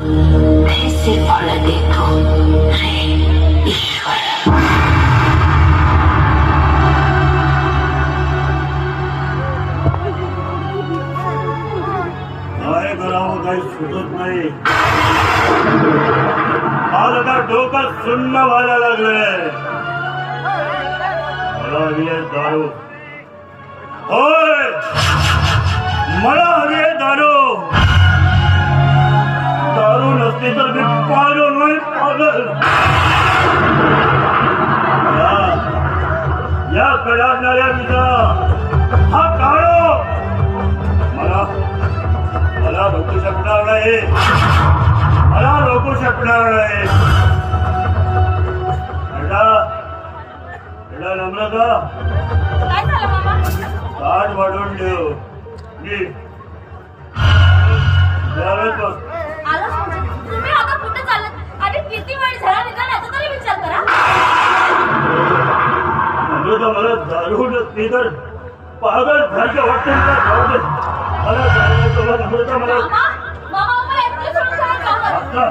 कैसे फल देखो रे ईश्वर। काय करावं काही सुचत नाही. आज आता डोकं सुन्न व्हायला लागलंय. मला हवी आहे दारू. होय, मला हवी आहे दारू. दारू नसती तर मी पागल होईल, पागल. या कडाडणाऱ्या विजा हा काळो मला रोखू शकणार नाही. मला रोखू शकणार नाही. नम्रता, काय झालं मामा? ताट वाढवून ठेव. आलाच म्हणजे तुम्ही आता कुठे चाललात आणि किती वेळ झाला निघाला याचा तरी विचार करा. नम्रता, मला दारू नसती तर पागल सारखं वाटतं. मला नम्रता, मला मामा मला एकटं सोडून जाऊ नका.